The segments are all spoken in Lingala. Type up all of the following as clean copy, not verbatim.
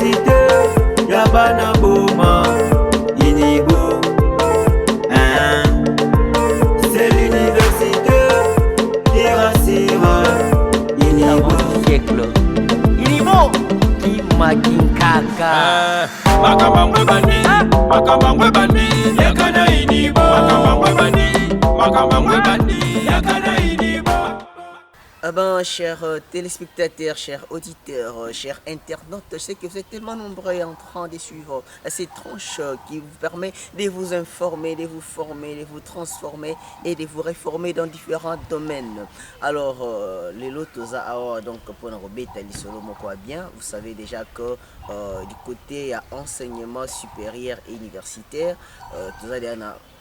l'université Yabana Boma Inibo. C'est l'université qui rassure Inibo. Inibo Kimakinkaka Makamangwe bandi, makamangwe bandi, yakana Inibo. Makamangwe bandi, makamangwe bandi, yakana Inibo. Ah ben, chers téléspectateurs, chers auditeurs, chers internautes, je sais que vous êtes tellement nombreux en train de suivre cette tranche qui vous permet de vous informer, de vous former, de vous transformer et de vous réformer dans différents domaines. Alors, les lots donc pour nous bien, vous savez déjà que du côté enseignement supérieur et universitaire, tout ça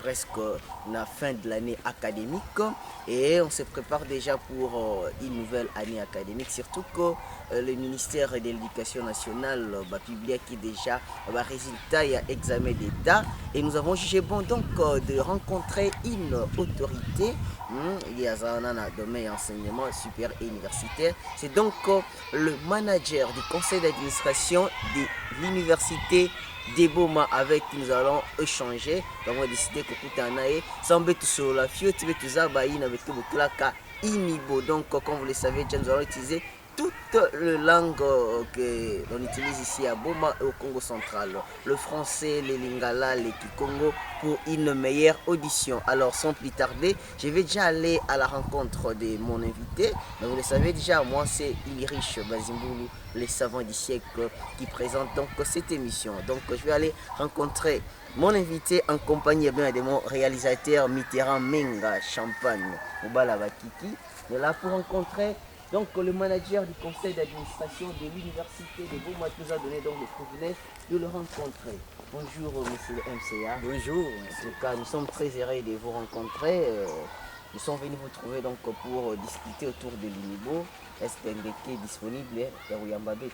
presque la fin de l'année académique et on se prépare déjà pour une nouvelle année académique, surtout que le ministère de l'Éducation nationale va publier qui déjà le résultat et examen d'État et nous avons jugé bon donc de rencontrer une autorité il y a un domaine enseignement supérieur et universitaire. C'est donc le manager du conseil d'administration de l'université des Boma avec qui nous allons échanger. Nous avons décidé que tout en aille sans bête sur la fiole, tu veux tout ça, avec le Inibo. Donc, comme vous le savez, nous allons utiliser toutes les langues que l'on utilise ici à Boma et au Congo central. Le français, les lingala, les kikongo pour une meilleure audition. Alors, sans plus tarder, je vais déjà aller à la rencontre de mon invité. Mais vous le savez déjà, moi c'est Ilirich Bazimbulu, les savants du siècle qui présente donc cette émission. Donc, je vais aller rencontrer mon invité en compagnie de mon réalisateur Mitterrand Menga Champagne, Obala Bakiki. De là pour rencontrer donc le manager du conseil d'administration de l'université de Boma nous a donné donc le privilège de le rencontrer. Bonjour monsieur le MCA. Bonjour. En tout cas, nous sommes très heureux de vous rencontrer. Nous sommes venus vous trouver donc pour discuter autour de l'Inibo. Est-ce que est disponible ya Uyambabet?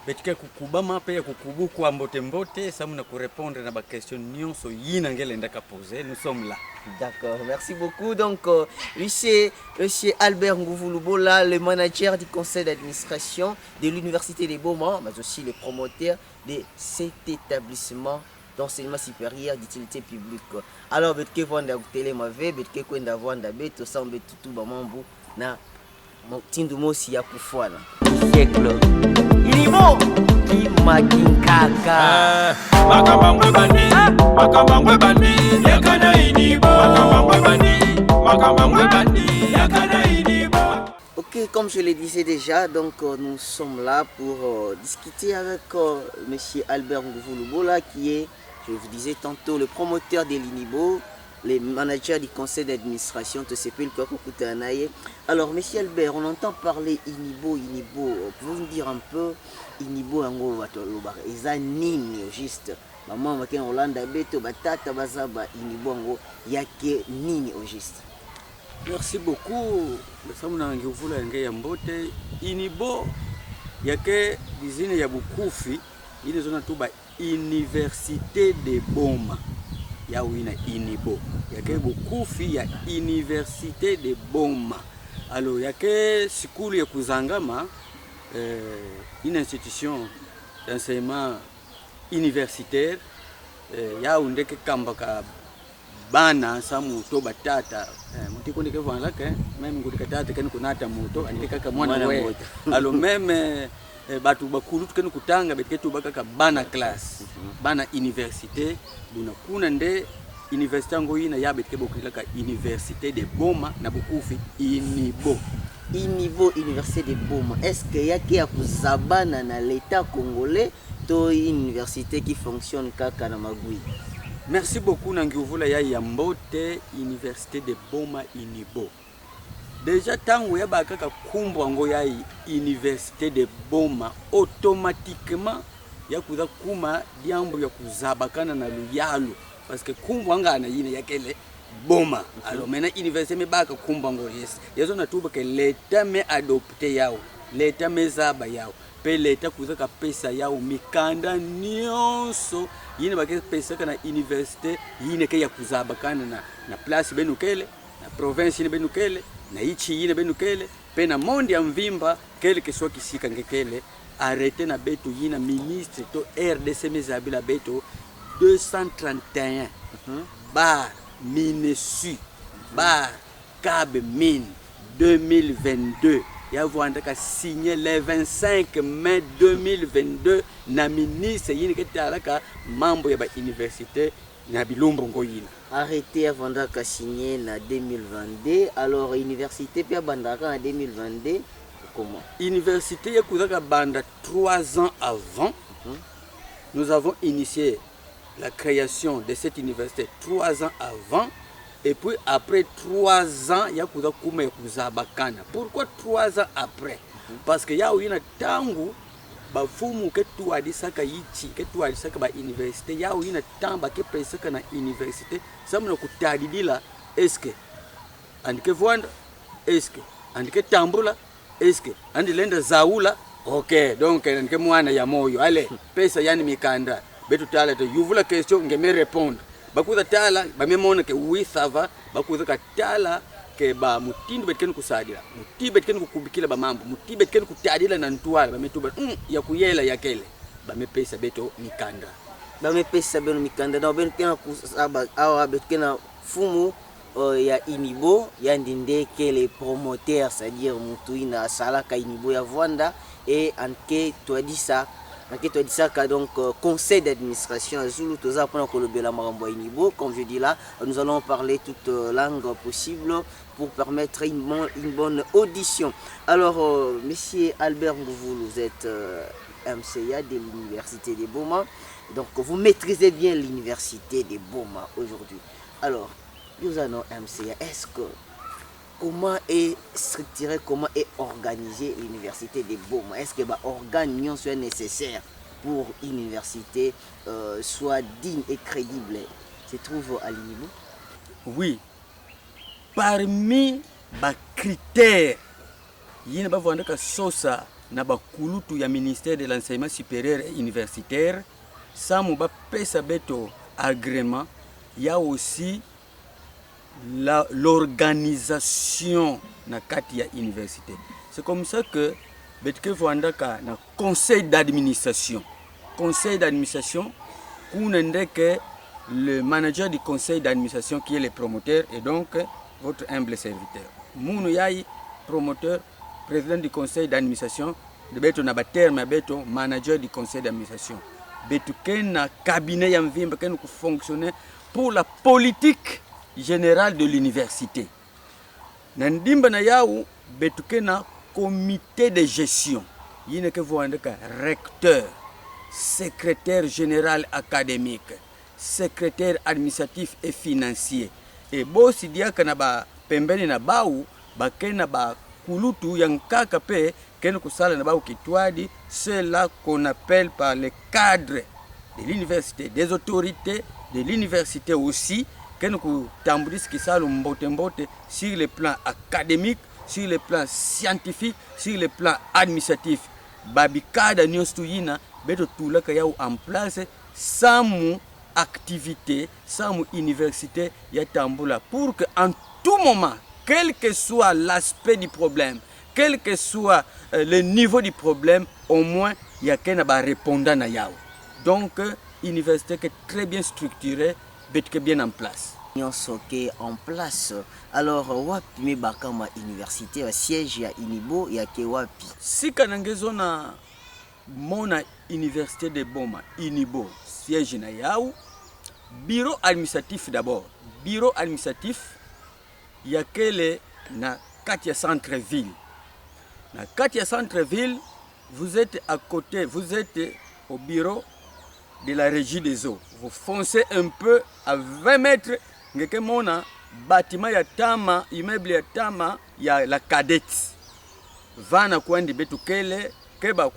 Betika kukubama pe kukubu kwa mbote mbote samu na répondre na ba question nyonso yina ngele ndaka poser. Nous sommes là. D'accord, merci beaucoup. Donc, lui c'est monsieur Albert Ngouvouloubola, le manager du conseil d'administration de l'université de Boma, mais aussi le promoteur de cet établissement d'enseignement supérieur d'utilité publique. Alors, betke vanda télé mavé, betke kwenda vanda beto sambe tutu bamambu na tindu mosi ya kufuana. Siècle. Inibo Kimakinkaka Makamangwe bandi, makamangwe bandi, yakana Inibo. Makamangwe bandi, makamangwe bandi, yakana Inibo. Ok, comme je le disais déjà, donc nous sommes là pour discuter avec monsieur Albert Ngouvouloubola qui est, je vous disais tantôt, le promoteur de l'Inibo, les managers du conseil d'administration de CPL Kokokutanaye. Alors, monsieur Albert, on entend parler Inibo. Pouvez-vous nous dire un peu Inibo Ango Watoloba? Eza nini juste? Maman maken Rolanda Beto Batata Bazaba Inibo Ango yake nini au juste? Merci beaucoup. Samu na ngivula nge ya mbote Inibo yake dizine ya Bukufi ile zona tuba Université de Boma. Ya wina Inibo yake Bukufi ya Université de Boma. Alors yake sikulu ya kuzangama une institution d'enseignement universitaire ya undeke kamba ka bana samu to batata mutiko ndike vana ke même ngudika tata ken kunata moto andika ka mwana we alors même batu bakulu tukeni kutanga beketu bakaka bana classe bana université buna kuna nde université ngo ina ya betke bokila ka Université de Boma na Bukufi Inibo Université de Boma. Est-ce qu'il y a qui a kuzabana na l'état congolais to une université qui fonctionne kaka na magui? Merci beaucoup Nangiuvula ya Yambote Université de Boma Inibo. Déjà tango ya bakaka kumbwa ngo ya Université de Boma automatiquement ya kuza kuma diambo ya kuzabakana na luyalo parce que kumbwa ngana yine yakele Boma. Alors maintenant université me baka kumbwa ngo yes. Yezo na tuba ke l'état me adopté yao. L'état me zaba yao. Pe l'état kuza ka pesa yao mikanda nyonso yine bakeke pesa kana université yine ke ya kuzabakana na place benukele na province yine benukele na ichi yine benukele pena monde ya mvimba kele keswa kisika ngekele arrêté na beto yina ministre to RDC mezabila beto 231 bar minesu bar Cab Mine 2022 ya voandaka signé le 25 mai 2022 na ministre yini ketalaka mambo ya ba université na bilombo ngoyina arrêté avant d'aka signé na 2022 alors université pia bandaka en 2022 comment université ya kuzaka banda 3 ans avant nous avons initié la création de cette université 3 ans avant et puis après 3 ans ya kuza kuma kuzabakana. Pourquoi 3 ans après? Parce que ya uyina tangu bafumu ketu adisaka yichi ketu adisaka ba université ya uyina tamba ke presaka na université samuna kutadidila eske andike voanda eske andike tambula eske andilenda zaula ok donc andike mwana ya moyo ale pesa yani mikanda betu tala to yuvula question ngeme répondre bakuza tala bamemona ke wisava bakuza katala ke ba mutindu betken kusadira muti betken kukubikila ba mambo muti betken kutadila na ntwala bametuba ya kuyela yakele bamepesa beto mikanda bamepesa beno mikanda na benkena kusaba awa betkena fumu ya Inibo ya ndinde que les promoteurs c'est-à-dire mutuina salaka Inibo ya Vanda et anke toi dit ça donc conseil d'administration Zulu toza pour kolobela marambo Inibo comme je dis là nous allons parler toute langue possible pour permettre une bonne audition. Alors monsieur Albert Ngouvoulou, vous êtes MCA de l'université de Boma, donc vous maîtrisez bien l'université de Boma aujourd'hui. Alors nous allons MCA, est-ce que comment est structuré, comment est organisée l'université de Boma? Est-ce que l'organisation soit nécessaire pour l'université soit digne et crédible se trouve à l'Inibo? Oui. Parmi les critères, il y a des sosa na bakulutu ya ministère de l'enseignement supérieur et universitaire, ça m'a pesa beto agrément, il y a aussi l'organisation na kati ya université. C'est comme ça que betke voandaka na conseil d'administration. Conseil d'administration kunendeke le manager du conseil d'administration qui est le promoteur et donc votre humble serviteur. Mounou yai promoteur, président du conseil d'administration, de beto na baterme beto manager du conseil d'administration. Beto ken na cabinet ya mvimba ken ku fonctionner pour la politique général de l'université. Nandimba na yau betuke na comité de gestion. Yine ke voandeka recteur, secrétaire général académique, secrétaire administratif et financier. Et bosi diaka na ba pembeni na bau bakena ba kulutu yankaka pe ken kusala na bau kitwadi, c'est là qu'on appelle par les cadres de l'université, des autorités de l'université aussi. Sur le plan académique, sur le plan scientifique, sur le plan administratif. Babikada nyostuyina beto tulaka yao en place sans activité, sans université ya tambula pour que en tout moment, quel que soit l'aspect du problème, quel que soit le niveau du problème, au moins il y a qu'un répondant na yao. Donc université qui est très bien structurée, bien en place. En place. Alors, wapi me bakama université, siège ya Inibo ya ke wapi? Si kanangezo na mona université de Boma, Inibo, siège na yao, bureau administratif d'abord. Bureau administratif, ya kele na Katia Centre-Ville. Na Katia Centre-Ville, vous êtes à côté, vous êtes au bureau de la régie des eaux. Vous foncez un peu à 20 mètres, ngeke mona bâtiment ya tama, immeuble ya tama ya la cadette. Vana kwandi betu kele keba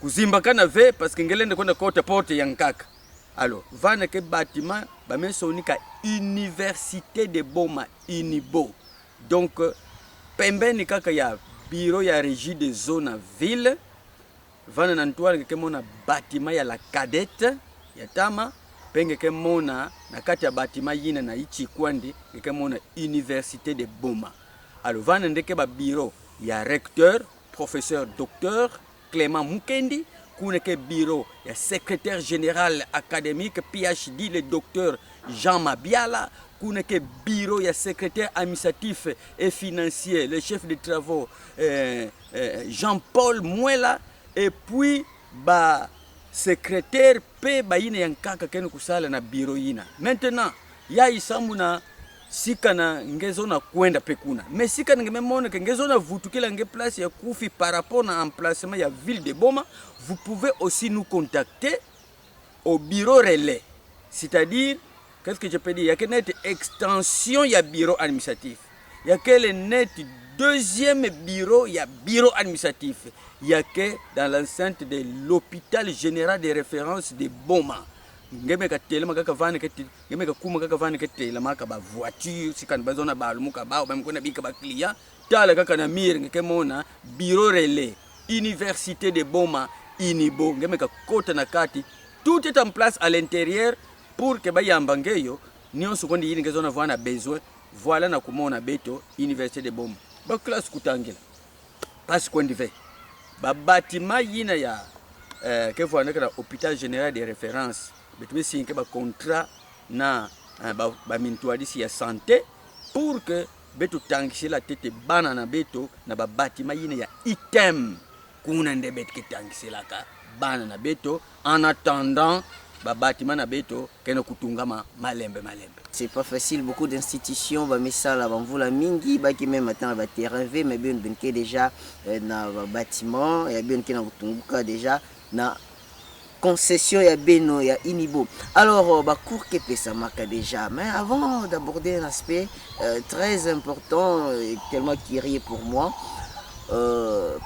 kuzimba kana ve parce que ngelende kwenda kote porte yankaka. Alors, vana ke bâtiment ba mesonika université de Boma Inibo. Donc pembeni kaka ya bureau ya régie des eaux na ville. Vana nantuwa ngeke mona bâtiment ya la cadette ya tama penge ke mona na kati ya bâtiment yina na ichi kwandi ngeke mona université de Boma. alors vana ndeke ba bureau ya recteur professeur docteur Clément Mukendi, kuna ke bureau ya secrétaire général académique PhD le docteur Jean Mabiala, kuna ke bureau ya secrétaire administratif et financier le chef de travaux Jean-Paul Mwela, et puis ba secrétaire pe baine yankaka kenu kusala na bureau yina. Maintenant ya isamu na sika na ngezo na kwenda pekuna mais sika ngememona ke ngezo na vutukila nge place ya kufi par rapport na emplacement ya ville de Boma, vous pouvez aussi nous contacter au bureau relais, c'est-à-dire qu'est-ce que je peux dire, il y a que net extension ya bureau administratif, il y a que le net deuxième bureau, il y a bureau administratif, il y a que dans l'enceinte de l'hôpital général de référence de Boma. Ngeme ka tele maka vane ke ngeme ka kuma ka vane ke tele maka ba voiture sikana bazona ba lumuka ba ba mkona bika ba client tala kaka na mire ngeke mona bureau relais université de Boma inibo ngeme ka kota na kati, tout est en place à l'intérieur pour que ba yamba ngeyo nyonso kondi yini ngezona vana besoin voilà na kumona beto université de Boma ba classe kutangela parce qu'on dit ba bâtiment yina ya que vous avez hôpital général de référence betu sinke ba contrat na ba mintuadisi ya santé pour que betu tangisi la tete bana na beto na ba bâtiment yine ya item kuna nde betu tangisi la ka bana na beto en attendant ba bâtiment na beto kena kutungama malembe. C'est pas facile, beaucoup d'institutions ba misala ba mvula mingi ba ki même attend ba terrain V mais bien benke déjà na ba bâtiment ya bien kena kutunguka déjà na concession ya beno ya inibo. Alors ba cour ke pesa maka déjà, mais avant d'aborder un aspect très important tellement curieux pour moi,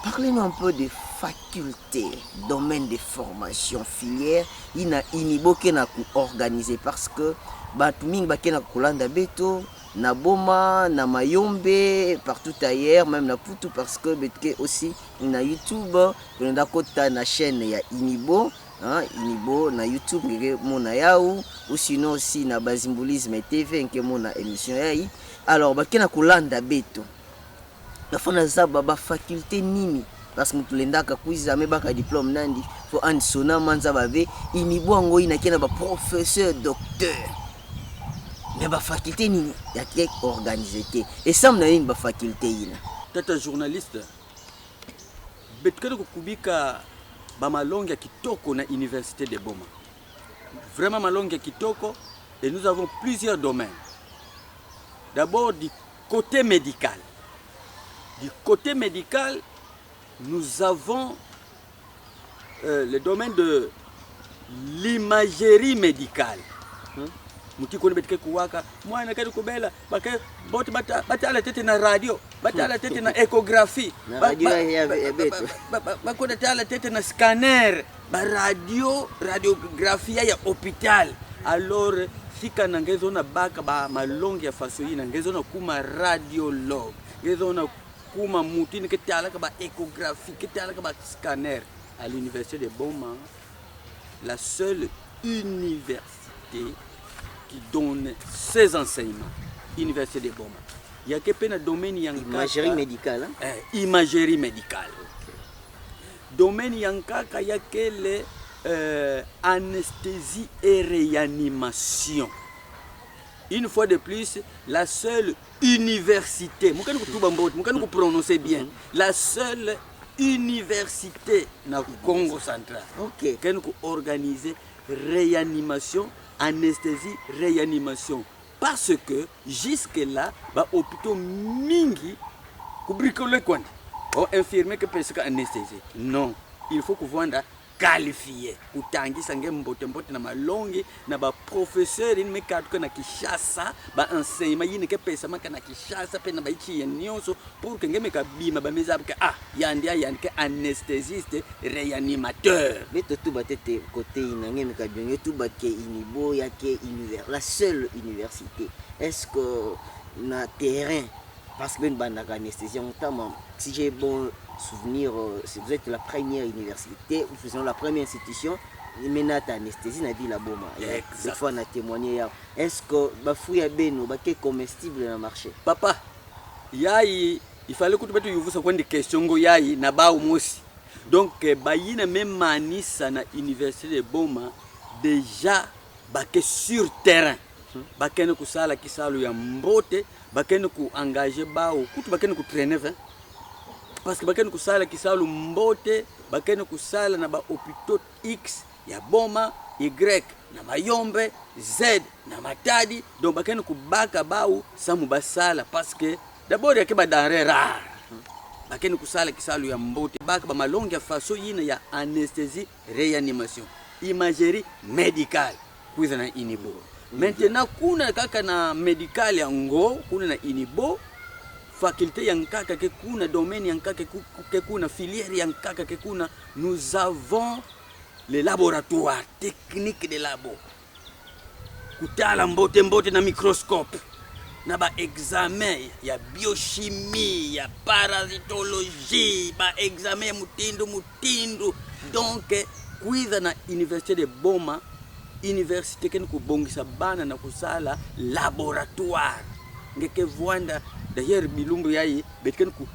parlez-nous un peu des facultés, domaine de formation, filière ina inibo ke na organisé, parce que batu mingi ba ke na kolanda beto na Boma, na Mayombe, partout ailleurs, même na Putu, parce que betke aussi na YouTube, on a kota na chaîne ya inibo. Hein, inibo na YouTube ngeke mona yao, ou sinon aussi na Bazimbulisme TV ngeke mona émission yai. Alors bakena kulanda beto na fona za baba faculté nini, parce que mutulenda ka kuiza me baka diplôme nandi fo an sona manza babe inibo ngo ina kena ba professeur docteur mais ba faculté nini ya ke organisé te et ça mna une ba faculté ina tata journaliste betkele kubika ba malonga kitoko na université de Boma, vraiment malonga kitoko, et nous avons plusieurs domaines. D'abord du côté médical. Du côté médical, nous avons le domaine de l'imagerie médicale. Muti kone betke kuwaka mwana kadi kubela bake bote bata la tete na radio, bata la tete na échographie, na radio ya beto bakona tala tete na scanner, ba radiographie ya hôpital. Alors fika na ngezo na baka ba malongi ya faso yina ngezo na kuma radiologue, ngezo na kuma muti ni ketala ka ba échographie, ketala ka ba scanner. À l'université de Boma, la seule université qui donne ces enseignements, université de Boma. Il y a que dans domaine imagerie médicale. Hein? Imagerie médicale. Domaine yankaka, il y a que anesthésie et réanimation. Une fois de plus, la seule université, vous prononcer bien, la seule université dans le Congo central qui a organisé réanimation, anesthésie, réanimation. Parce que jusque-là, les hôpitaux mingi kubrikole kwani ou infirmier que peut anesthésie. Non, il faut que vous qualifié kutangisa nge mbote na malongi na ba professeur in mekatu na Kishasa ba enseignement yini ke pesa maka na Kishasa pe na ba ichi nyonso pour que ngeme ka bima ba meza ke yandia yanke anesthésiste réanimateur beto tu batete côté ina ngeme ka bien tu ba ke inibo ya ke univers la seule université. Est-ce que na terrain parce que ben na anesthésie notamment si j'ai bon souvenir, si vous êtes la première université, vous faisons la première institution, maintenant anesthésie na ville la Boma. Cette fois on a témoigné. Est-ce que bafouya beno ba ke comestible dans le marché? Papa, Yayi il fallait que tu betu yuvusa kwende question ngo yayi na bao mosi. Donc bayina même manisa na université de Boma déjà bake sur terrain. Bakene kusala kisalu ya mbote, bakene ku engager bao, kutu bakene ku traîner hein. Parce que bakene kusala kisalu mbote, bakene kusala na ba hôpitaux X ya Boma, Y na Mayombe, Z na Matadi, donc bakene kubaka bao samu basala parce que d'abord yake ba denrée rare. Bakene kusala kisalu ya mbote, baka ba malongi ya faso yina ya anesthésie réanimation, imagerie médicale kuiza na inibo. Maintenant kuna kaka na médical ya ngo, kuna na inibo, faculté ya nkaka ke kuna, domaine ya nkaka ke kuna, filière ya nkaka ke kuna, nous avons les laboratoires techniques de labo. Kutala mbote mbote na microscope. Na ba examen ya biochimie, ya parasitologie, ba examen mutindu. Donc kuiza na université de Boma, université ken kubongisa bana na kusala laboratoire. Ngeke vuanda d'ailleurs bilumbu yayi betken ku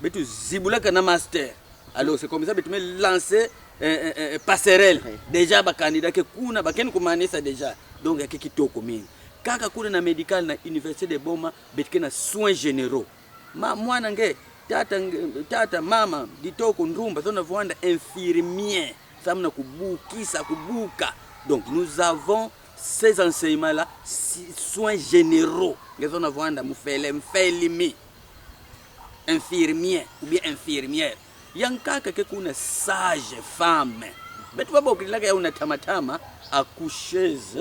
betu zibulaka na master. Alors c'est comme ça betu me lancer passerelle. Déjà ba candidat ke kuna baken kumanisa déjà. Donc yake kitoko mingi. Kaka kuna na medical na université de Boma betken na soins généraux. Mwana nge tata mama ditoko ndumba zona vuanda infirmier. Samna kubuka. Donc nous avons ces enseignements là, soins généraux. Les on avons mfelimi infirmier ou bien infirmière. Yankaka ke kuna sage femme. Betu babo kilaka ya una tamatama accoucheuse,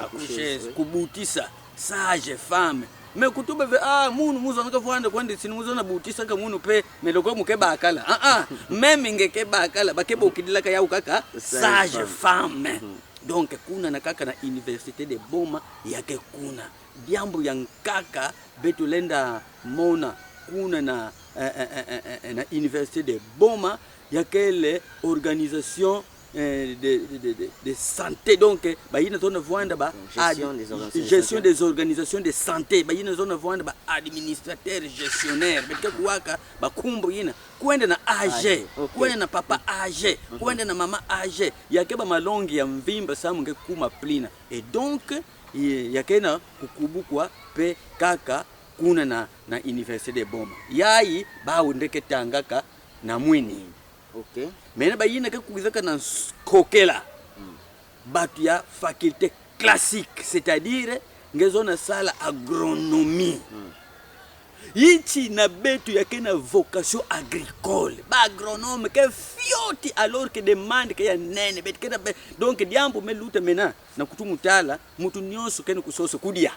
accoucheuse kubutisa sage femme. Mais kutube ve munu muzo nka vuanda kwandi sinu muzo na butisa ka munu pe meloko mukeba akala. Même ngekeba akala bakebo kidilaka ya ukaka sage femme. Donc kuna na kaka na université de Boma yake kuna diambo ya nkaka betulenda mona kuna na université de Boma yake le organisation de santé. Donc bayina zona voanda ba gestion des organisations de santé, bayina zona voanda ba administrateur gestionnaire betke kuwaka bakumbu yina kwenda na AG, kwenda na papa AG, kwenda na mama AG, yake ba malongi ya mvimba samu nge kuma plina. Et donc yake na kukubukwa pe kaka kuna na université de Boma yayi ba ndeke tangaka na mwini. OK. Mais bayina ke kuzaka na kokela batu ya faculté classique, c'est-à-dire ngezona sala agronomie. Ichi na betu yake na vocation agricole. Ba agronome ke fioti alors que demande ke ya nene betu ke na donc diambo meluta mena na kutumutala mutu nyonso kene kusoso kudia.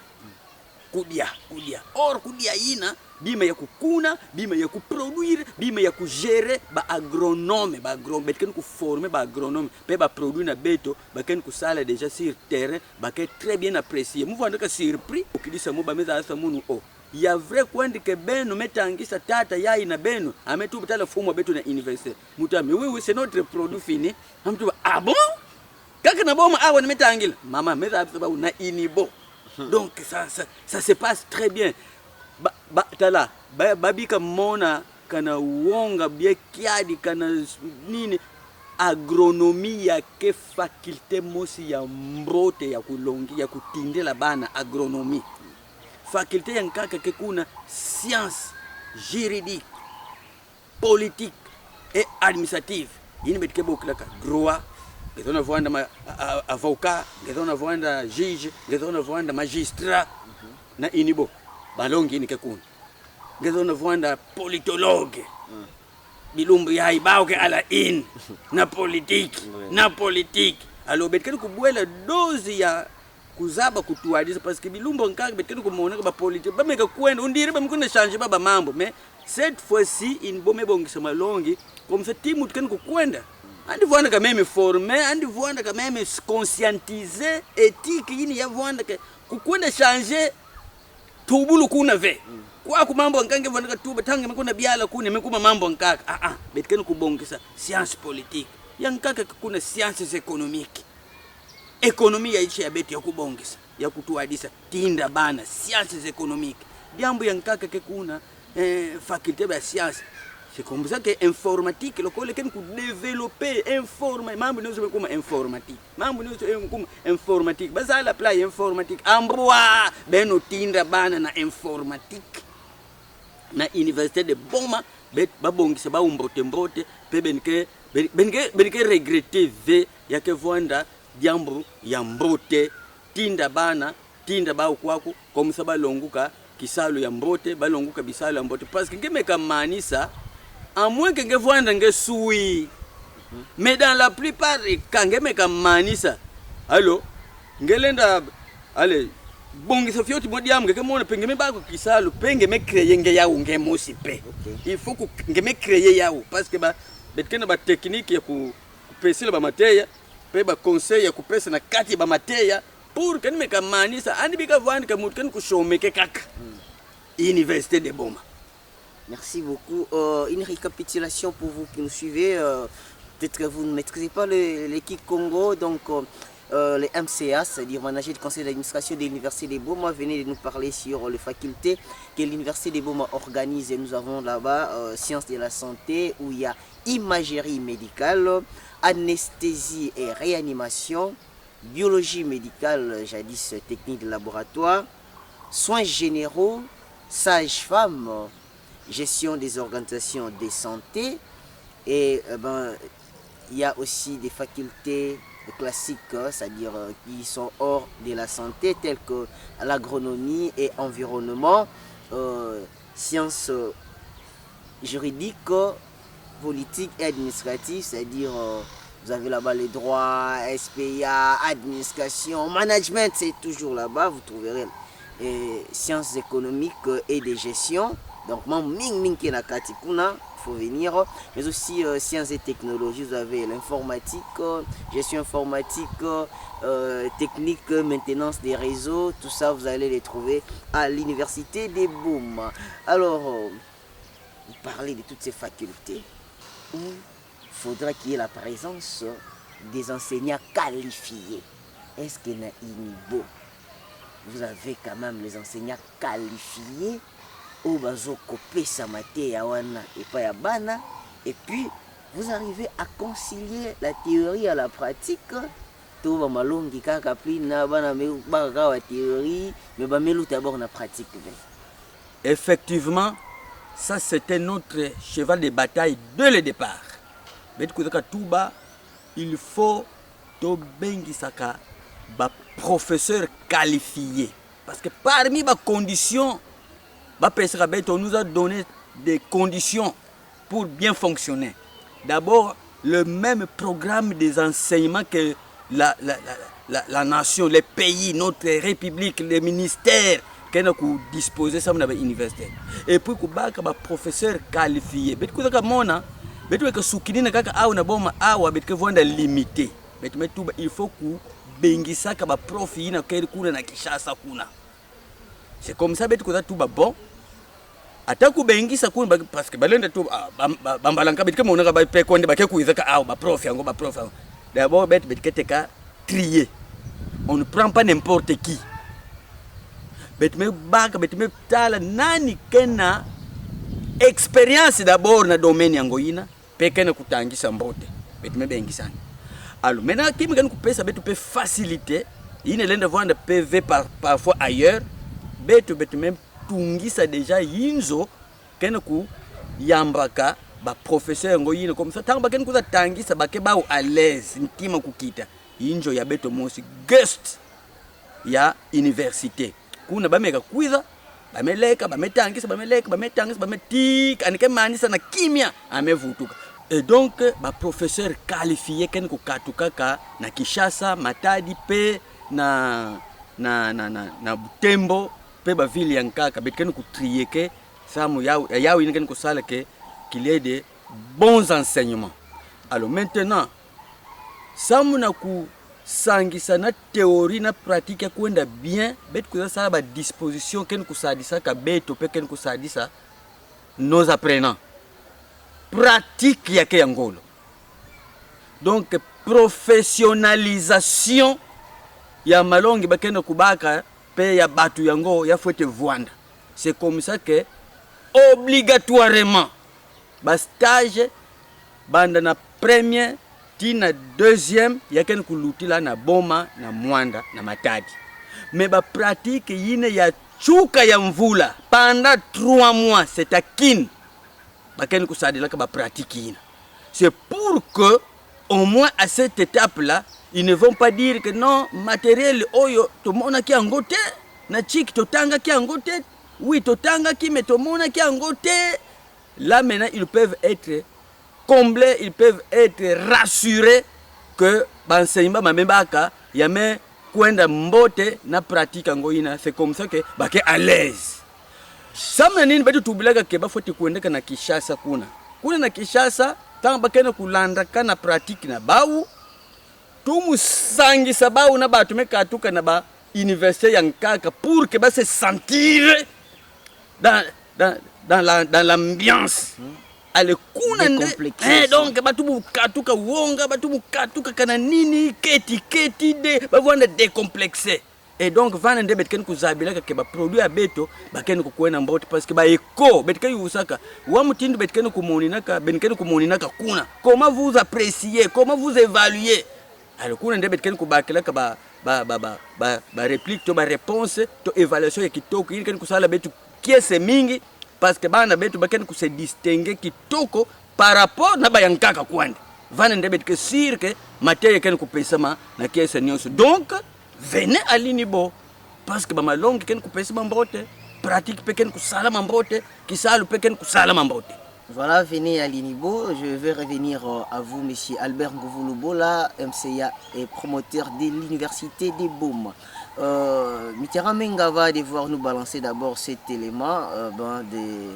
Or kudia ina bima ya kukuna, bima ya kuproduire, bima ya kugere ba agronome betken ku former ba agronome pe ba produire na beto baken ku sala déjà sur terrain baken très bien apprécié. Mou vandaka surpris okidisa mo ba meza asa munu il y a vrai kwandi ke beno metangisa tata yayi na beno ametu bitala fumo beto na université. Mutami oui c'est notre produit fini. Amtu bon? Kaka na boma awa metangila. Mama meza asa ba na inibo. Donc ça se passe très bien. Tala babika mona kana wonga bie kiadi kana nini agronomie ya ke faculté mosi ya mbote ya kulongi ya kutindela bana agronomie. Faculté ya nkaka ke kuna science juridique, politique et administrative. Yini betike boklaka droit, ngezona voanda avocat, ngezona voanda juge, ngezona voanda magistrat na inibo. Balongi ni ke kuna. Ngezona voanda politologue. Bilumbu ya ibao ke ala na politique. Alors betike kubwela dozi ya kuzaba kutuadisa parce que bilumbu nkaka betike kumoneka ba politique. Ba meka kwenda undire ba mkunda changer ba mambo mais cette fois-ci in bombe bongisa malongi comme ça timu tukeni kukwenda. Andi voanda quand même former, andi voanda quand même conscientiser éthique yini ya voanda ke kukwenda changer tubulu kuna ve. Kwa kumambo nkange voanda tuba tange mekuna biala kuna mekuma mambo nkaka. Betkeni kubongisa science politique. Ya nkaka kuna sciences économiques. Économie ya ichi ya betu ya kubongisa, ya kutuadisa tinda bana sciences économiques. diambo yankaka ke kuna faculté de science. C'est comme ça que informatique le col ken ku développer mambo nous comme informatique mambo nous comme informatique baza la play informatique ambwa beno tinda bana na informatique na université de Boma bet babongisa ba mbote pe benke regretter ve yake voanda diambo ya mbote tinda bana tinda ba kwako comme ça balonguka kisalo ya mbote balonguka bisalo ya mbote parce que ngeme manisa à moins que vous ayez soui. Mais dans la plupart des cas, vous manisa. Allô? Ngelenda allez bon ça fait tu modiam que mon pengeme ba ko kisalo pengeme créer ngeya ngemo sipe. Il faut que ngeme créer yao parce que ba betkena ba technique ya ku pesila ba mateya pe ba conseil ya ku pesa na kati ba mateya pour que nimeka manisa ani bika vandi ka mutken ku shomeke kaka. Université de Boma. Merci beaucoup. Une récapitulation pour vous qui nous suivez. Peut-être que vous ne maîtrisez pas l'équipe Congo, donc les MCA, c'est-à-dire manager du conseil d'administration de l'Université de Boma, venez de nous parler sur les facultés que l'Université de Boma organise. Et nous avons là-bas sciences de la santé, où il y a imagerie médicale, anesthésie et réanimation, biologie médicale, jadis technique de laboratoire, soins généraux, sage-femme, gestion des organisations de santé, et il y a aussi des facultés classiques, c'est-à-dire qui sont hors de la santé, telles que l'agronomie et environnement, sciences juridiques, politiques et administratives, c'est-à-dire vous avez là-bas les droits, SPA, administration, management, c'est toujours là-bas, vous trouverez sciences économiques et de gestion. Donc, il faut venir, mais aussi sciences et technologies, vous avez l'informatique, gestion informatique, technique, maintenance des réseaux, tout ça, vous allez les trouver à l'université des Boma. Alors, vous parlez de toutes ces facultés où il faudra qu'il y ait la présence des enseignants qualifiés. Est-ce qu'il y a Inibo? Vous avez quand même les enseignants qualifiés au bazo kopé samate ya wana et pas ya bana, et puis vous arrivez à concilier la théorie à la pratique. To ba malongi kaka pli na bana me ba ka wa théorie mais ba melu d'abord na pratique. Effectivement, ça c'était notre cheval de bataille dès le départ. Mais kuzaka tuba, il faut to bengi saka ba professeur qualifié parce que parmi les conditions on nous a donné des conditions pour bien fonctionner. D'abord, le même programme des enseignements que la nation, les pays, notre république, les ministères qui ont disposé ça dans l'université. Et puis, il y a des professeurs qualifiés. Il y a limité. Il faut que bengisa ka ba profi na keri kuna na Kishasa kuna. C'est comme ça betu ko tout bon. Ataku bengisa kuna parce que balenda tu bambalanka betu kama unaka ba pe konde ba ke kuizaka ba profi yango ba profi. D'abord betu keteka trier. On ne prend pas n'importe qui. Betu me baka betu me tala nani kena expérience d'abord na domaine yango ina pe kena kutangisa mbote. Betu me bengisa. Alors maintenant, qui me gagne couper ça peut faciliter. Il ne vendre PV parfois ailleurs. Betu même tungi ça déjà inzo keneku yambaka ba professeur ngoyine comme ça tanga bakeni kuza tangi ça bake ba à l'aise ntima kukita injo ya beto mosi guest ya université kuna bameka kuiza bameleka bametangisa bameleka bametangisa bametika anike manisa na kimia amevutuka. Et donc, ba professeur qualifié ken ko katukaka na Kishasa, Matadi pe na Butembo pe ba ville yankaka bet ken ko trier ke samu yaw ken ko sala ke qu'il y ait de bons enseignements. Alors maintenant, samu na ku sangisa na théorie na pratique ya kwenda bien bet ko sala ba disposition ken ko sadisa ka beto pe ken ko sadisa nos apprenants. Pratique yake ya ngolo. Donc professionnalisation ya malongi bakenda kubaka pe ya batu yango ya fote vwanda. C'est comme ça que obligatoirement ba stage banda na première tina deuxième yakeni kulutila na boma na mwanda na matadi. Mais ba pratique yine ya chuka ya mvula pendant 3 mois c'est à kin bakeni kusadila ka ba pratique yine. C'est pour que au moins à cette étape là ils ne vont pas dire que non matériel oyo tomona ki angote na chiki totanga ki angote oui totanga ki mais tomona ki angote. Là maintenant ils peuvent être comblés, ils peuvent être rassurés que l'enseignement mamembaka yame kwenda mbote na pratique ngoina. C'est comme ça que bake à l'aise. Samna nini betu tubilaka ke bafoti kuendeka na Kishasa kuna na Kishasa tanga bakena kulanda kana pratique na bawu tumusangi sababu na batu mekatuka na ba université ya Nkaka pour que ba se sentir dans l'ambiance. Ale kuna donc batu bukatuka uonga batu bukatuka kana nini keti de bavanda décomplexé. Et donc vana nde betken kuzabila ke ba produit ya beto bakene kukwena mboti parce que ba eco betken usaka wa mutindu betken kumoninaka benken kumoninaka kuna. Comment vous appréciez, comment vous évaluez? Alors kuna nde betken kubakela ka ba réplique to ba réponse to évaluation ya kitoko ili ken kusala betu kiese mingi. Parce que bana betu bakeni se distinguer kitoko par rapport na bayankaka kwande vana ndebet que sûr que matière ken kupesama na kiesa nyonso. Donc venez à l'INIBO parce que ba malongi ken kupesama mbote pratique pe ken kusala mbote kisalu pe ken kusala mbote. Voilà, venez à l'INIBO. Je vais revenir à vous, monsieur Albert Ngouvouloubola, MCA et promoteur de l'université des Bômes. Mitterrand Menga va devoir nous balancer d'abord cet élément de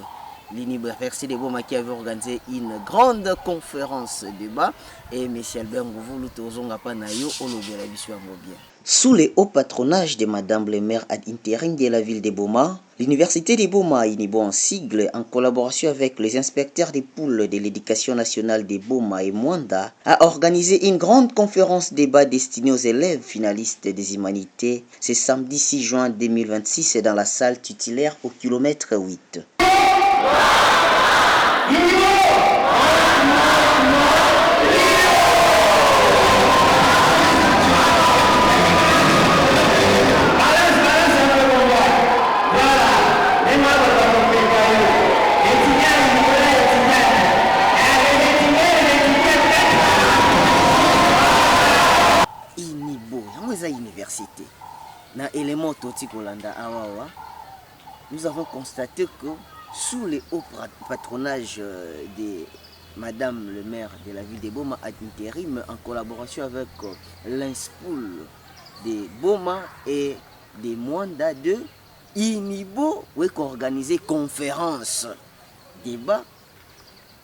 l'université des Bômes qui avait organisé une grande conférence débat. Et monsieur Albert Ngouvouloubola, tozonga panayo olobela biso yango bien. Sous le haut patronage de Madame le maire ad intérim de la ville de Boma, l'Université de Boma, INIBO en sigle, en collaboration avec les inspecteurs des poules de l'éducation nationale de Boma et Mwanda, a organisé une grande conférence débat destinée aux élèves finalistes des humanités ce samedi 6 juin 2026 dans la salle titulaire au kilomètre 8. Université. Dans l'élément Toti Kolanda Awawa, nous avons constaté que sous le haut patronage de Madame le maire de la ville de Boma ad intérim, en collaboration avec l'INSPOL de Boma et de Mwanda de INIBO, qui a organisé conférence débat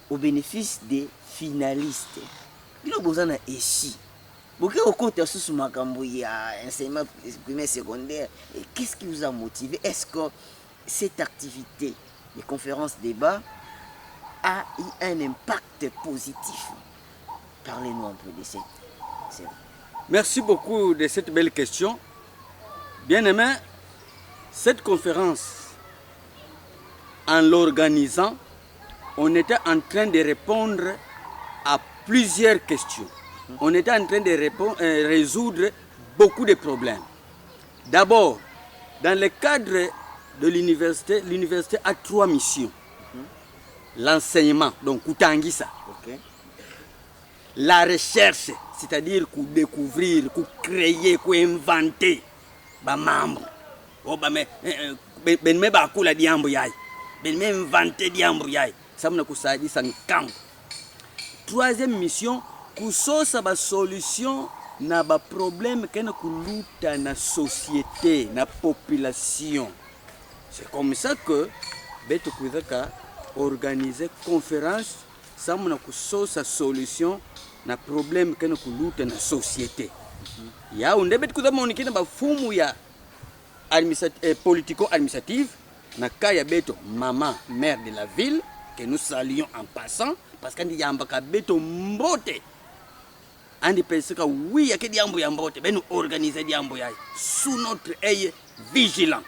au bénéfice des finalistes. Il a besoin ici. Au côté sous makambo ya enseignement primaire secondaire, qu'est-ce qui vous a motivé? Est-ce que cette activité de conférence débat a eu un impact positif? Parlez-nous un peu de cette. Merci beaucoup de cette belle question. Bien aimé, cette conférence, en l'organisant, on était en train de répondre à plusieurs questions. On était en train de résoudre beaucoup de problèmes. D'abord, dans le cadre de l'université, l'université a 3 missions. L'enseignement, donc Koutangisa. La recherche, c'est-à-dire découvrir, créer, inventer des membres. Ben me ba kula diambo yai. Ben me inventer diambo yai. Ça me kusaidia camp. Troisième mission, kusosa ba solution na ba problème kena kuluta na société, na population. C'est comme ça que beto kuizaka organiser conférence samuna kusosa solution na problème kena kuluta na société. Ya unde beto kuzama unikina ba fumu ya politico-administrative na kaya beto maman maire de la ville que nous saluons en passant parce qu'on dit yambaka beto mbote andi penseka oui yake diambo ya mbote ben organiser diambo yayi sous notre œil vigilant.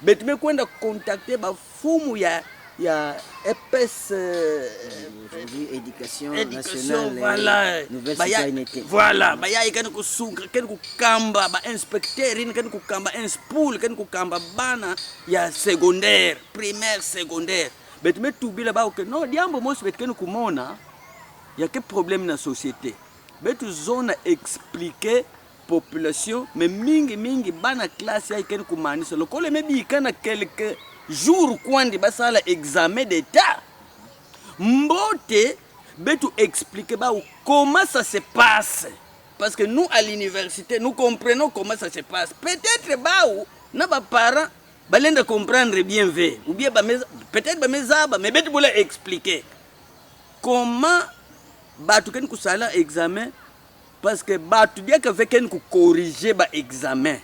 betume kwenda contacter bafumu ya EPS éducation nationale, voilà, nouvelle citoyenneté. Voilà, baya ikani kusunga kani kukamba ba inspecteur ini kani kukamba inspool kani kukamba bana ya secondaire, primaire, secondaire. Betume tubila ba que non diambo mosi betkani kumona ya que problème na société. Betu zona expliquer population mais mingi bana classe ya ikani kumanisa lokole mebi ikana quelques jours kwandi basala examen d'état. Mbote betu expliquer ba comment ça se passe parce que nous à l'université nous comprenons comment ça se passe. Peut-être ba na ba parents balenda comprendre bien vrai ou bien peut-être ba mezaba mais betu bola expliquer comment batu ken kusala examen parce que batu dia que veken ku corriger ba examen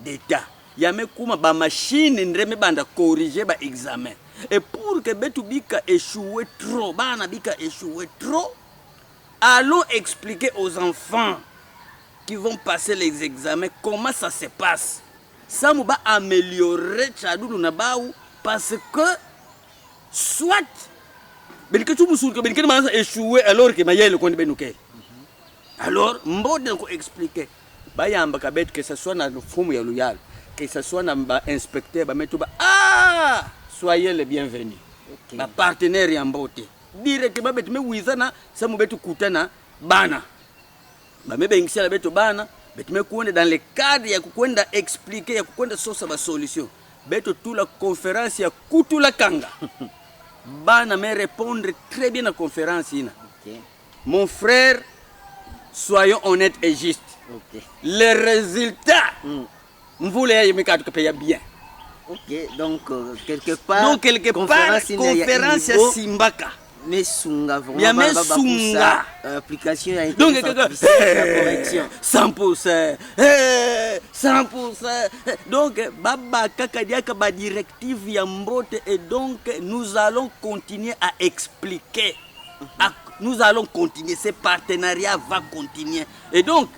d'état yame kuma ba machine ndreme banda corriger ba examen et pour que betu bika échouer trop bana bika échouer trop allons expliquer aux enfants qui vont passer les examens comment ça se passe ça m'a améliorer tchadou na baou parce que soit benike tu musul que benike ma échouer alors que mayele ko benuke alors mbode ko expliquer bayamba ka bet que ça soit na fumu ya luyalo que ce soit na inspecteur ba metuba soyez les bienvenus. Okay. Ba partenaire ya mbote directement betu me wizana samu betu kutana bana ba me bengisa la betu bana betu me kuende dans le cadre ya kukwenda expliquer ya kukwenda sosa ba solution betu tout la conférence ya kutu la kanga bana me répondre très bien à conférence ina. Okay. Mon frère, soyons honnêtes et justes. Okay. Les résultats m'voulez y me payer bien. Ok, donc quelque part conférence ya simbaka mais sunga vraiment application ya donc correction 100% 100% donc baba kaka diaka ba directive ya mbote et donc nous allons continuer à expliquer nous allons continuer, ce partenariat va continuer et donc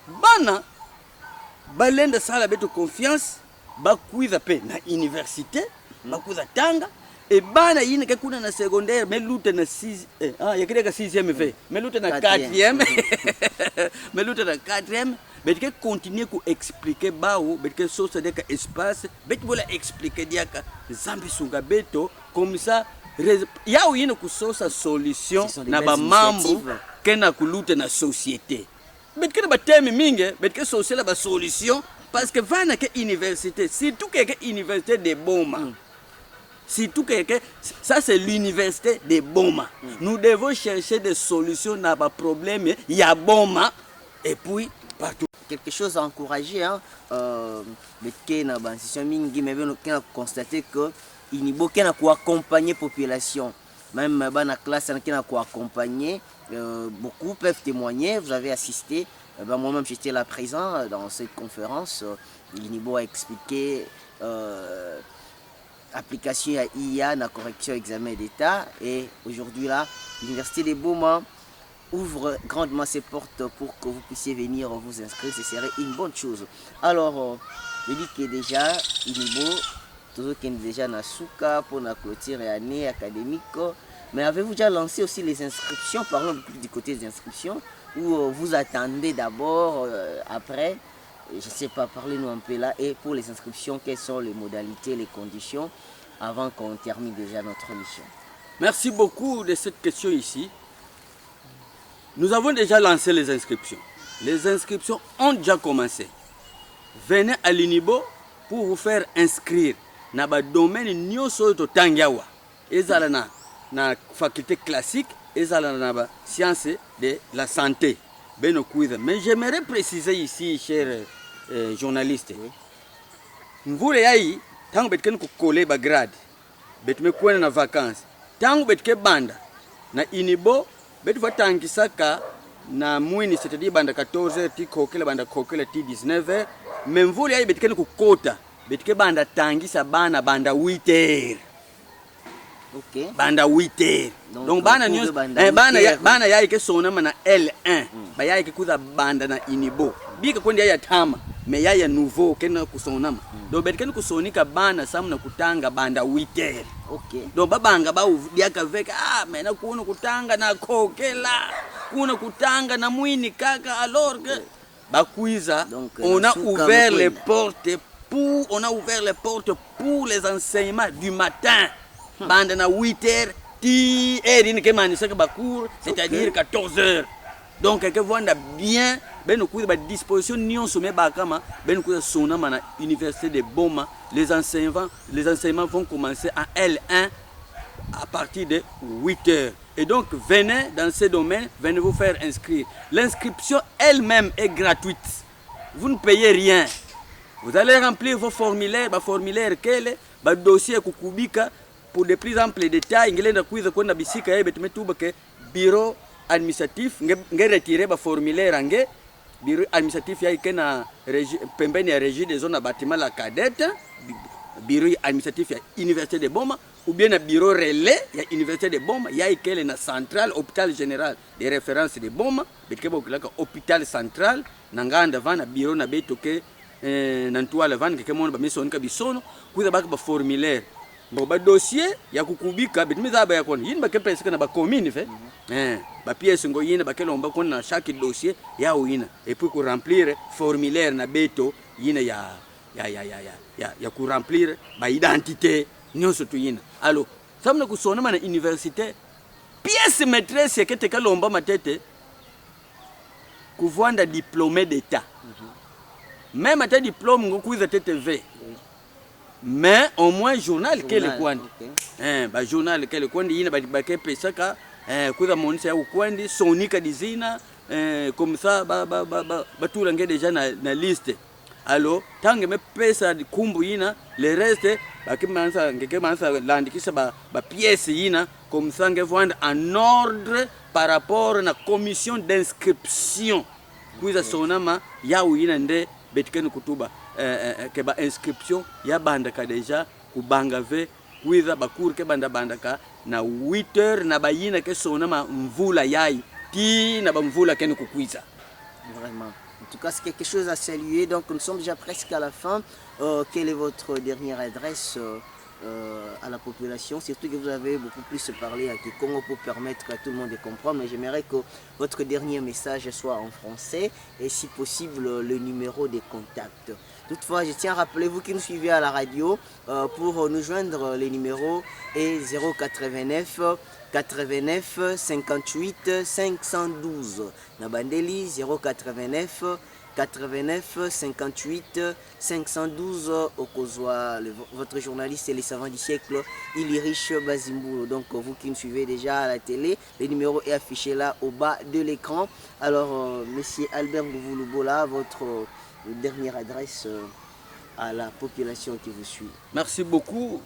bana balenda sala beto confiance bakuiza pe na université bakuiza tanga et bana yine ke kuna na secondaire mais lute na 6 yakideka 6e fait mais lute na 4e mais lute na 4e betike continuer ku expliquer bao betike sosa deka espace bet bola expliquer diaka zambi sunga beto comme ça yao yine ku sosa solution na ba mambo kena ku lute na société betike ba teme minge betike sosa ba solution. Parce que vana que université, surtout que université de Boma, surtout que ça c'est l'université de Boma. Nous devons chercher des solutions à nos problèmes. Il y a Boma et puis partout. Quelque chose à encourager, hein. Mais qu'on a constaté que Inibo qui a accompagné la population, même dans la classe qui a accompagné, beaucoup peuvent témoigner. Vous avez assisté. Moi-même, j'étais là présent dans cette conférence. L'INIBO a expliqué l'application à IA, la correction examen d'État. Et aujourd'hui, là, l'Université de Boma ouvre grandement ses portes pour que vous puissiez venir vous inscrire. Ce serait une bonne chose. Alors, je dis que déjà, l'INIBO, tout ce qui est déjà dans Souka pour la clôture et année académique. Mais avez-vous déjà lancé aussi les inscriptions? Parlons plus du côté des inscriptions. Ou vous attendez d'abord, après, je ne sais pas, parlez-nous un peu là. Et pour les inscriptions, quelles sont les modalités, les conditions, avant qu'on termine déjà notre mission? Merci beaucoup de cette question ici. Nous avons déjà lancé les inscriptions. Les inscriptions ont déjà commencé. Venez à l'INIBO pour vous faire inscrire dans le domaine nyoso to tangiawa. Ezala na faculté classique. Et ça la science de la santé. Mais j'aimerais préciser ici, chers journalistes, vous voulez tant que vous collez ba grade, vous avez na vacances, tant que vous banda na inibo, vous avez tangisaka na mwini, c'est-à-dire banda 14h, ti kokela banda kokela ti 19h, mais vous voulez vous kota, vous avez banda tangisa banda 8h. Okay. Banda 8h. Donc bana nyos bana ya ike sona mana L1. Ba ya ike kuza banda na inibo. Bika kwenda ya tama. mais yaya nouveau kena kusonama donc betkeni kusonika bana samna kutanga banda 8h Ok. donc babanga ba diaka veka mena kuna kutanga na kokela kuna kutanga na mwini kaka alors que bakuiza Donc, on a nasuka ouvert mkweli. les portes pour les enseignements du matin banda na 8h ti erini ke manisaka bacour c'est-à-dire 14h donc que voanda bien ben kuiza ba disposition nyonso me bakama ben kuiza sonama na université de Boma les enseignements vont commencer à L1 à partir de 8h. Et donc, venez dans ce domaine, venez vous faire inscrire. L'inscription elle-même est gratuite. Vous ne payez rien. Vous allez remplir vos formulaires, quel dossier kukubika pour de plus amples détails. Ngélenda kuiza kona bisika yebe tumetuba ke bureau administratif nge retirer ba formulaire nge bureau administratif ya ikena pembeni ya régie des zones à bâtiment la cadette. Bureau administratif ya Université de Boma ou bien na bureau relais ya Université de Boma ya ikele na centrale hôpital général de référence de Boma bekebo kilaka hôpital central nanganda vana bureau na betoke na ntwala vana kekemo ba misonika bisono kuza baka ba formulaire ba dossier ya kukubika bitimiza ba yakona yini bakepesika na ba commune fe ba pièce ngo yina bakelomba kona chaque dossier ya uina et puis ko remplir formulaire na beto yina ya ku remplir ba identité nyonso tuyina alors samna kusona mana université pièce maîtresse kete kalomba matete kuvanda diplômé d'état même ata diplôme ngokuiza TTV mais au moins journal kele kwandi ba journal kele kwandi yina ba kepesaka kuiza monisa ya kwandi sonika dizina comme ça ba tulange déjà na liste. Alors, tant que me pesa kumbu yina, le reste, bakimansa landikisa ba pièce yina, comme ça nge vendre en ordre par rapport à la commission d'inscription. Kuiza sonama ya yina nde betikeni kutuba ke ba inscription ya bandaka déjà kubanga ve kuiza bakur ke bandaka na 8h na bayina ke sonama mvula yai ti na ba mvula keni kukuiza. Vraiment. En tout cas, c'est quelque chose à saluer. Donc, nous sommes déjà presque à la fin. Quelle est votre dernière adresse à la population? Surtout que vous avez beaucoup plus parlé à Kikongo pour permettre à tout le monde de comprendre. Mais j'aimerais que votre dernier message soit en français et si possible le numéro de contact. Toutefois, je tiens à rappeler, vous qui nous suivez à la radio, pour nous joindre, le numéro est 089 89 58 512. Nabandeli 089 89 58 512 Okozwa, votre journaliste et les savants du siècle, Ilirich Bazimboulou. Donc vous qui nous suivez déjà à la télé, le numéro est affiché là au bas de l'écran. Alors monsieur Albert Ngouvouloubola, votre dernière adresse à la population qui vous suit. Merci beaucoup,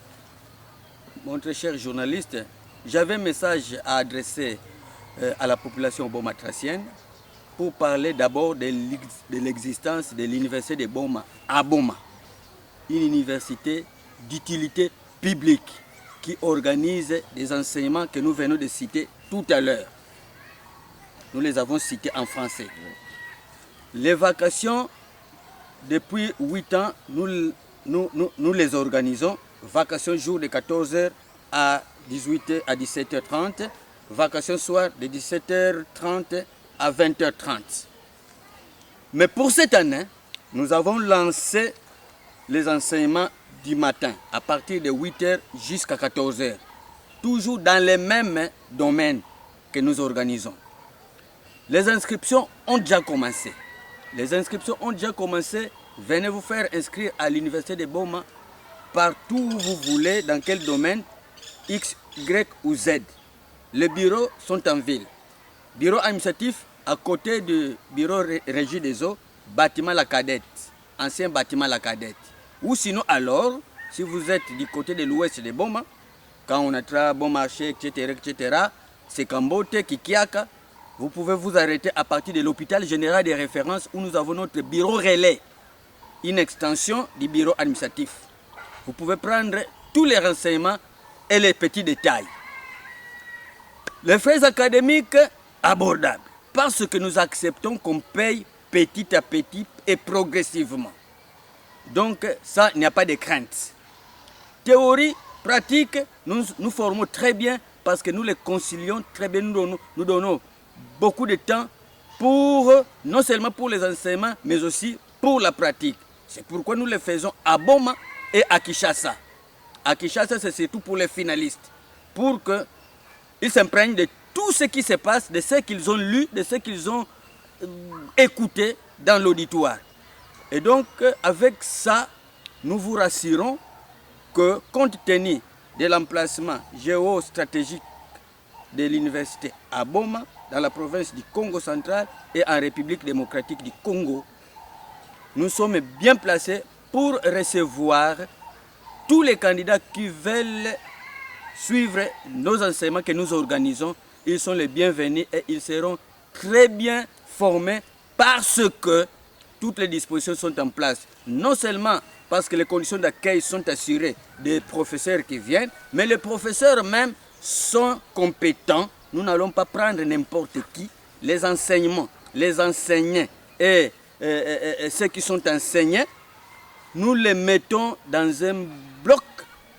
mon très cher journaliste. J'avais un message à adresser à la population bomatracienne pour parler d'abord de l'existence de l'université de Boma à Boma, une université d'utilité publique qui organise des enseignements que nous venons de citer tout à l'heure. Nous les avons cités en français. Les vacations, depuis 8 ans, nous les organisons. Vacations jour de 14h à 18h à 17h30, vacations soir de 17h30 à 20h30. Mais pour cette année, nous avons lancé les enseignements du matin à partir de 8h jusqu'à 14h, toujours dans les mêmes domaines que nous organisons. Les inscriptions ont déjà commencé. Venez vous faire inscrire à l'université de Boma partout où vous voulez, dans quel domaine, X, Y ou Z. Les bureaux sont en ville. Bureau administratif à côté du bureau régie des eaux, bâtiment la cadette, ancien bâtiment la cadette. Ou sinon alors, si vous êtes du côté de l'ouest de Boma, quand on a bon marché, etc., c'est Kambote, Kikiaka, vous pouvez vous arrêter à partir de l'hôpital général de référence où nous avons notre bureau relais, une extension du bureau administratif. Vous pouvez prendre tous les renseignements et les petits détails. Les frais académiques abordables, parce que nous acceptons qu'on paye petit à petit et progressivement. Donc ça, il n'y a pas de crainte. Théorie, pratique, nous formons très bien parce que nous les concilions très bien, nous donnons beaucoup de temps pour, non seulement pour les enseignements, mais aussi pour la pratique. C'est pourquoi nous les faisons à Boma et à Kinshasa. À Kinshasa, c'est surtout pour les finalistes, pour qu'ils s'imprègnent de tout ce qui se passe, de ce qu'ils ont lu, de ce qu'ils ont écouté dans l'auditoire. Et donc, avec ça, nous vous rassurons que, compte tenu de l'emplacement géostratégique de l'université à Boma, dans la province du Congo central et en République démocratique du Congo, nous sommes bien placés pour recevoir tous les candidats qui veulent suivre nos enseignements que nous organisons. Ils sont les bienvenus et ils seront très bien formés parce que toutes les dispositions sont en place. Non seulement parce que les conditions d'accueil sont assurées des professeurs qui viennent, mais les professeurs même sont compétents. Nous n'allons pas prendre n'importe qui. Les enseignements, les enseignants et ceux qui sont enseignés, nous les mettons dans un bloc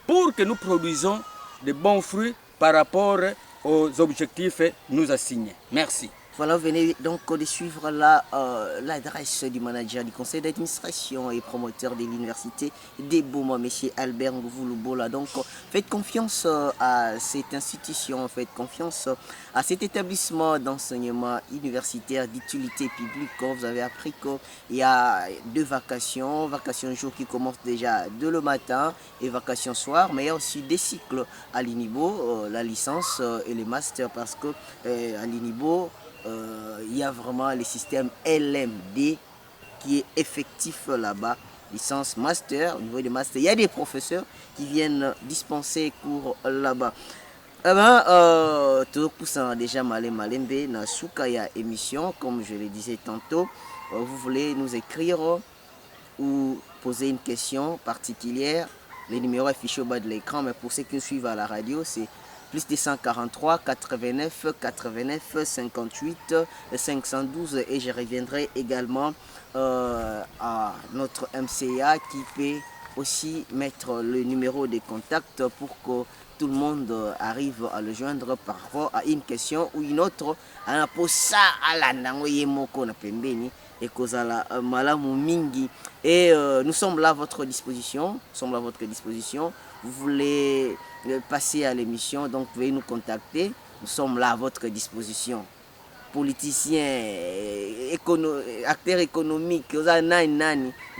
pour que nous produisons de bons fruits par rapport aux objectifs nous assignés. Merci. Voilà, vous venez donc de suivre l'adresse du manager du conseil d'administration et promoteur de l'université des Boma, M. Albert Ngouvou-Lubola. Donc, faites confiance à cette institution, faites confiance à cet établissement d'enseignement universitaire d'utilité publique. Vous avez appris qu'il y a 2 vacations, vacations jour qui commencent déjà dès le matin et vacations soir, mais il y a aussi des cycles à l'INIBO, la licence et les masters, parce que à l'INIBO, il y a vraiment le système LMD qui est effectif là-bas, licence master, au niveau des masters. Il y a des professeurs qui viennent dispenser cours là-bas. Tout ça déjà malembe na Soukaya émission, comme je le disais tantôt. Vous voulez nous écrire ou poser une question particulière, le numéro affiché au bas de l'écran, mais pour ceux qui nous suivent à la radio, c'est plus 243 89 89 58 512 et je reviendrai également à notre MCA qui peut aussi mettre le numéro de contact pour que tout le monde arrive à le joindre par rapport à une question ou une autre. Et nous sommes là à votre disposition. Vous voulez passer à l'émission, donc veuillez nous contacter. Nous sommes là à votre disposition. Politiciens, acteurs économiques, nous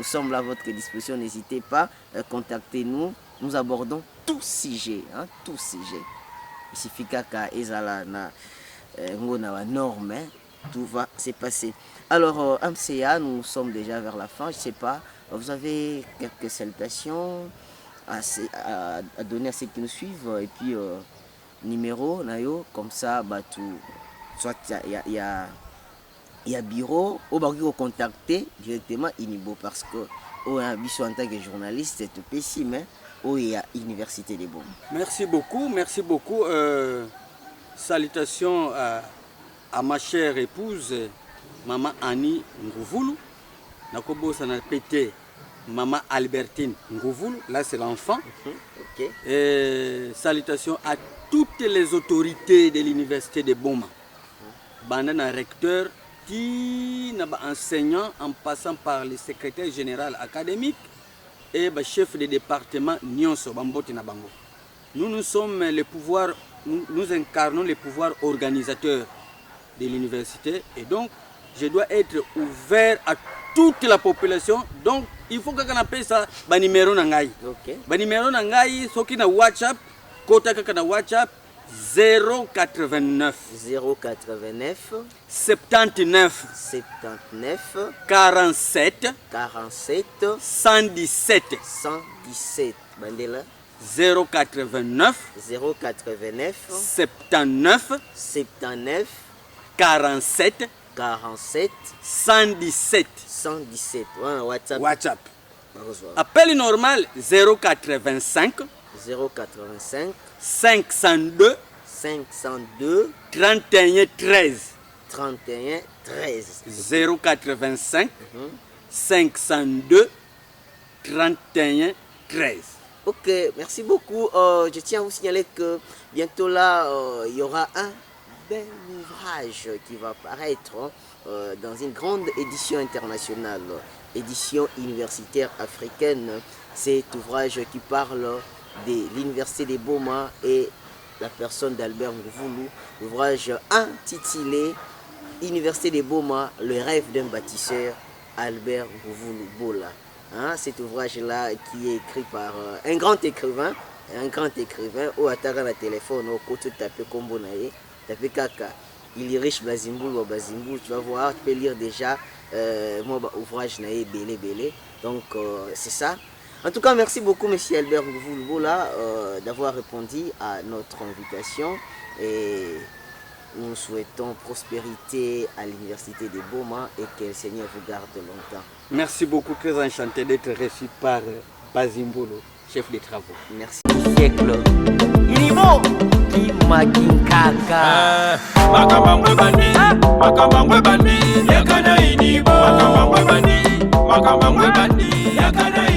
sommes là à votre disposition. N'hésitez pas, contactez-nous. Nous abordons tout sujet. Tout sujet. Il suffit qu'à Ezala na norme, tout va se passer. Alors, MCA, nous sommes déjà vers la fin. Je ne sais pas, vous avez quelques salutations à donner à ceux qui nous suivent et puis numéro nayo comme ça tout soit il y a bureau au barreau contacter directement Inibo parce que en tant que journaliste c'est tout pessime il y a université des Boma. Merci beaucoup. Salutations à ma chère épouse maman Annie Ngouvou. Nakobo ça n'a pété Maman Albertine Ngouvou, là c'est l'enfant. Okay. Et salutations à toutes les autorités de l'université de Boma. Bandana recteur, qui n'a pas enseignant en passant par le secrétaire général académique et le chef de département Nyonso Bambote Nabango. Nous sommes les pouvoirs, nous incarnons les pouvoirs organisateurs de l'université et donc je dois être ouvert à toute la population. Donc il faut que l'on appelle ça ba numéro nangai. Okay. Ba numéro nangai soki na WhatsApp kota kaka na WhatsApp 089 79 47 117 Bandela 089 79 47 117 WhatsApp. Appel normal 085 502 31 13 31 13. 085 502 31 13. Ok, merci beaucoup. Je tiens à vous signaler que bientôt là, il y aura un bel ouvrage qui va paraître dans une grande édition internationale, édition universitaire africaine. Cet ouvrage qui parle de l'université de Boma et la personne d'Albert Ngouvoulou. Ouvrage intitulé Université de Boma, le rêve d'un bâtisseur, Albert Ngouvoulou Bola. Hein, cet ouvrage-là qui est écrit par un grand écrivain, au ataka na téléphone, au côté tapé combo nae, tapé kaka, il est riche Bazimboul ou Bazimboul, tu vas voir, tu peux lire déjà mon ouvrage nae belé. Donc c'est ça. En tout cas, merci beaucoup monsieur Albert Ngouvoulou d'avoir répondu à notre invitation et nous souhaitons prospérité à l'université de Boma et que le Seigneur vous garde longtemps. Merci beaucoup, très enchanté d'être reçu par Bazimbolo, chef des travaux. Merci. Siècle. Inibo Kimakinkaka. Makamangwe bandi, yakana inibo. Makamangwe bandi, yakana